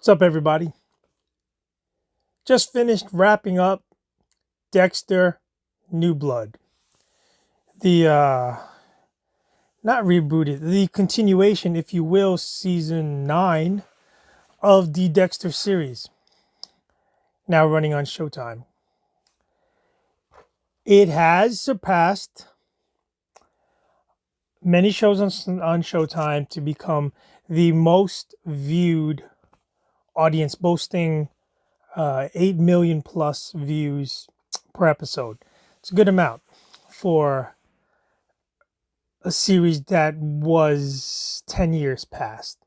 What's up, everybody? Just finished wrapping up Dexter New Blood. The, not rebooted, the continuation, if you will, season 9 of the Dexter series. Now running on Showtime. It has surpassed many shows on Showtime to become the most viewed audience, boasting 8 million plus views per episode. It's a good amount for a series that was 10 years past.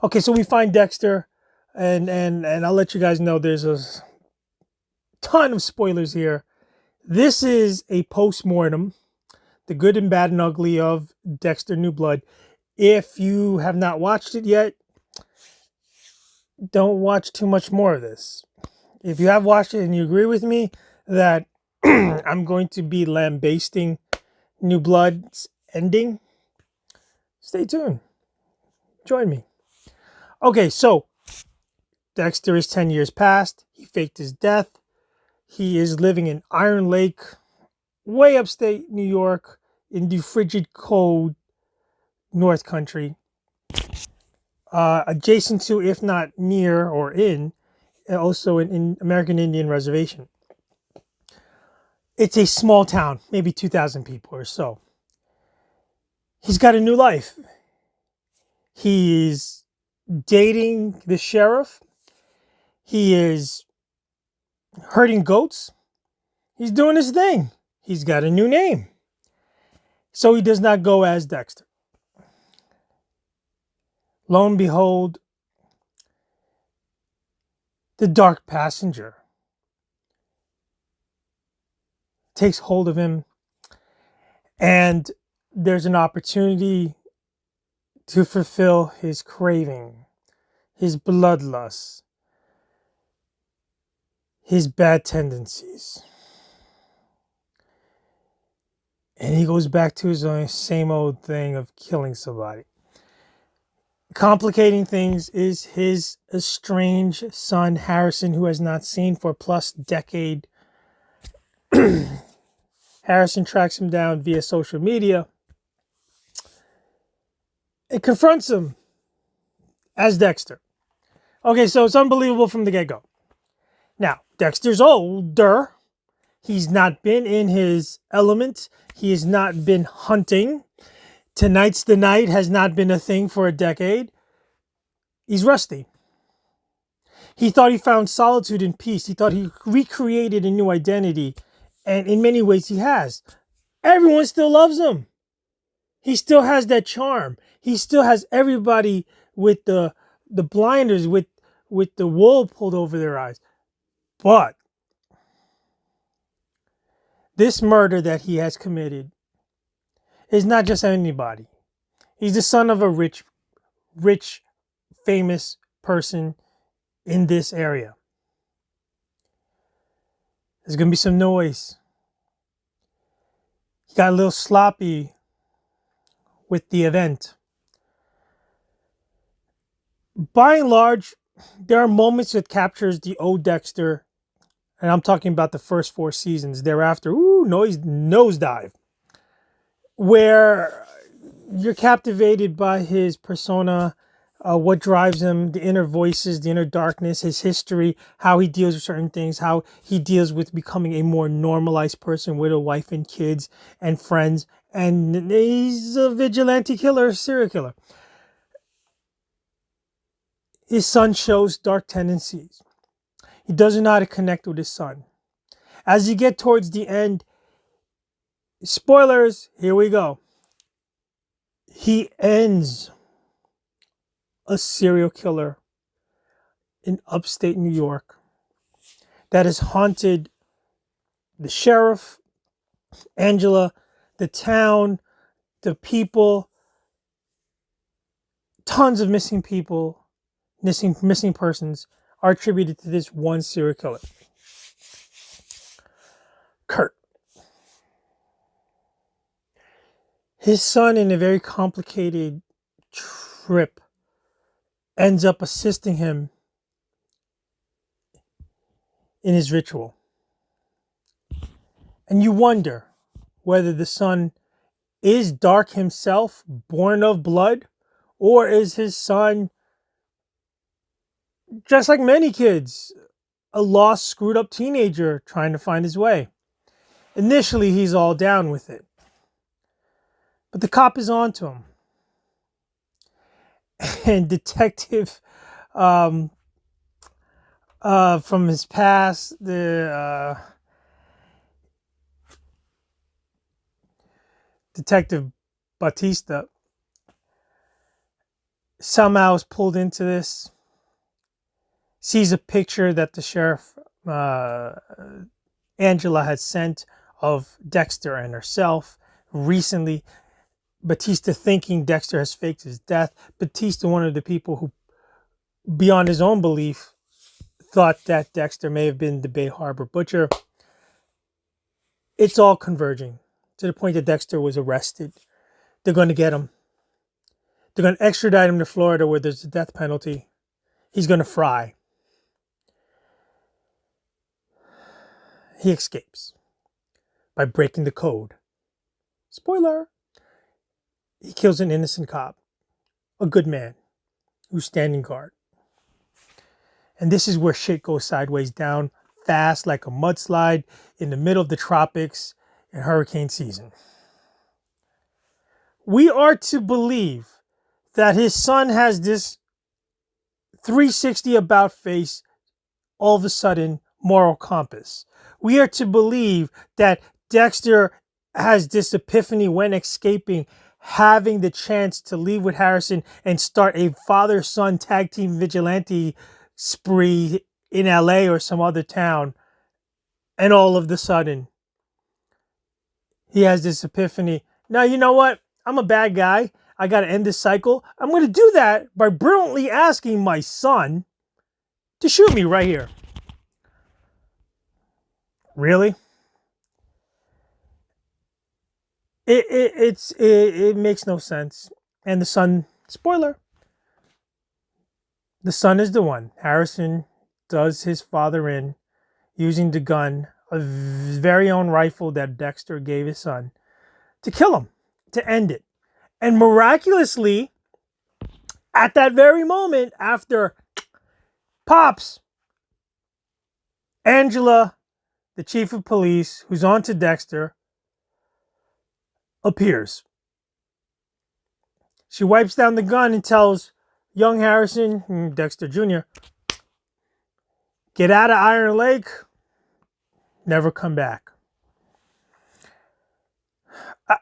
Okay, so we find Dexter, and I'll let you guys know there's a ton of spoilers here. This is a postmortem, the good and bad and ugly of Dexter New Blood. If you have not watched it yet, don't watch too much more of this. If you have watched it and you agree with me that I'm going to be lambasting New Blood's ending, stay tuned. Join me. Okay, so Dexter is 10 years past. He faked his death. He is living in Iron Lake, way upstate New York, in the frigid, cold North Country. Adjacent to, if not near or in, also an American Indian reservation. It's a small town, maybe 2,000 people or so. He's got a new life. He's dating the sheriff. He is herding goats. He's doing his thing. He's got a new name. So he does not go as Dexter. Lo and behold, the dark passenger takes hold of him, and there's an opportunity to fulfill his craving, his bloodlust, his bad tendencies. And he goes back to his own same old thing of killing somebody. Complicating things is his estranged son, Harrison, who has not seen for plus decade. Harrison tracks him down via social media and confronts him as Dexter. Okay, so it's unbelievable from the get-go. Now, Dexter's older. He's not been in his element. He has not been hunting. Tonight's the night has not been a thing for a decade. He's rusty. He thought he found solitude and peace. He thought he recreated a new identity. And in many ways he has. Everyone still loves him. He still has that charm. He still has everybody with the blinders, with the wool pulled over their eyes. But this murder that he has committed is not just anybody. He's the son of a rich, famous person in this area. There's going to be some noise. He got a little sloppy with the event. By and large, there are moments that captures the old Dexter, and I'm talking about the first 4 seasons. Thereafter, nosedive, where you're captivated by his persona, what drives him, the inner voices, the inner darkness, his history, how he deals with certain things, how he deals with becoming a more normalized person with a wife and kids and friends. And he's a vigilante killer, serial killer. His son shows dark tendencies. He doesn't know how to connect with his son. As you get towards the end, spoilers, here we go. He ends a serial killer in upstate New York that has haunted the sheriff, Angela, the town, the people. Tons of missing people, missing persons are attributed to this one serial killer. Kurt. His son, in a very complicated trip ends up assisting him in his ritual. And you wonder whether the son is Dark himself, born of blood, or is his son, just like many kids, a lost, screwed up teenager trying to find his way. Initially, he's all down with it. But the cop is on to him. And Detective from his past, the Detective Batista, somehow is pulled into this, sees a picture that the sheriff, Angela, had sent of Dexter and herself recently. Batista thinking Dexter has faked his death. Batista, one of the people who, beyond his own belief, thought that Dexter may have been the Bay Harbor butcher. It's all converging to the point that Dexter was arrested. They're going to get him. They're going to extradite him to Florida where there's a death penalty. He's going to fry. He escapes by breaking the code. Spoiler. He kills an innocent cop, a good man, who's standing guard. And this is where shit goes sideways down fast like a mudslide in the middle of the tropics in hurricane season. We are to believe that his son has this 360 about face, all of a sudden, moral compass. We are to believe that Dexter has this epiphany when escaping, having the chance to leave with Harrison and start a father-son tag team vigilante spree in LA or some other town. And all of a sudden, he has this epiphany. Now, you know what? I'm a bad guy. I got to end this cycle. I'm going to do that by brilliantly asking my son to shoot me right here. Really? It makes no sense. And the son, spoiler, the son is the one. Harrison does his father in using the gun, a very own rifle that Dexter gave his son, to kill him, to end it. And miraculously, at that very moment, after pops, Angela, the chief of police, who's on to Dexter, appears. She wipes down the gun and tells young Harrison, Dexter Jr., get out of Iron Lake, never come back.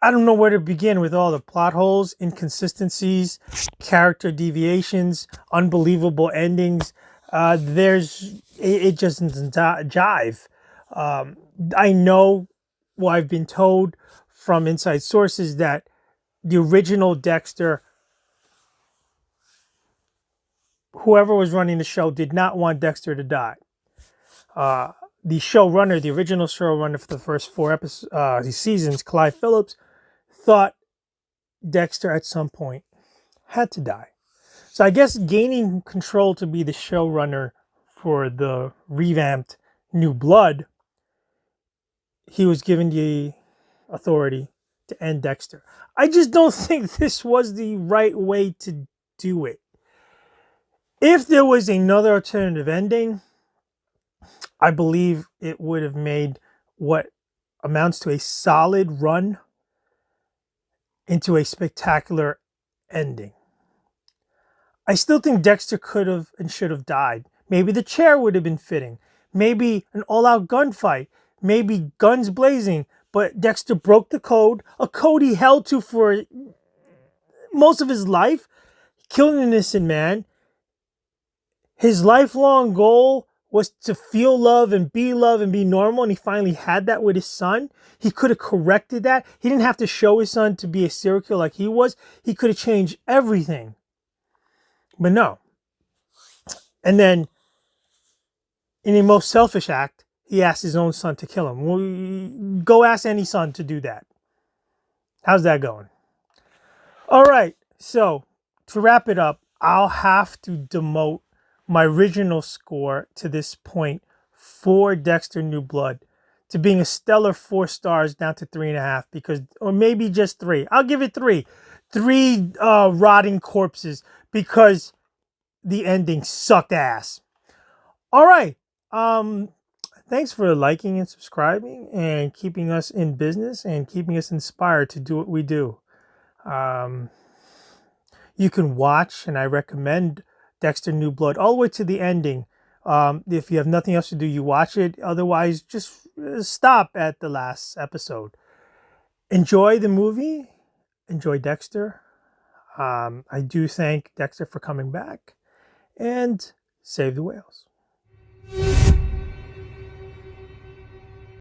I don't know where to begin with all the plot holes, inconsistencies, character deviations, unbelievable endings. It just doesn't jive. I know, well, I've been told from inside sources that the original Dexter, whoever was running the show, did not want Dexter to die. The showrunner, the original showrunner for the first 4 seasons, Clive Phillips, thought Dexter at some point had to die. So I guess gaining control to be the showrunner for the revamped New Blood, he was given the authority to end Dexter. I just don't think this was the right way to do it. If there was another alternative ending, I believe it would have made what amounts to a solid run into a spectacular ending. I still think Dexter could have and should have died. Maybe the chair would have been fitting. Maybe an all-out gunfight. Maybe guns blazing. But Dexter broke the code, a code he held to for most of his life. Killed an innocent man. His lifelong goal was to feel love and be normal, and he finally had that with his son. He could have corrected that. He didn't have to show his son to be a serial killer like he was. He could have changed everything. But no. And then, in a most selfish act, he asked his own son to kill him. Well, go ask any son to do that. How's that going? All right, so to wrap it up, I'll have to demote my original score to this point for Dexter New Blood to being a stellar 4 stars down to 3.5, because, or maybe just 3. I'll give it 3. 3 rotting corpses, because the ending sucked ass. All right. Thanks for liking and subscribing and keeping us in business and keeping us inspired to do what we do. You can watch, and I recommend Dexter New Blood all the way to the ending. If you have nothing else to do, you watch it. Otherwise, just stop at the last episode. Enjoy the movie. Enjoy Dexter. I do thank Dexter for coming back. And save the whales.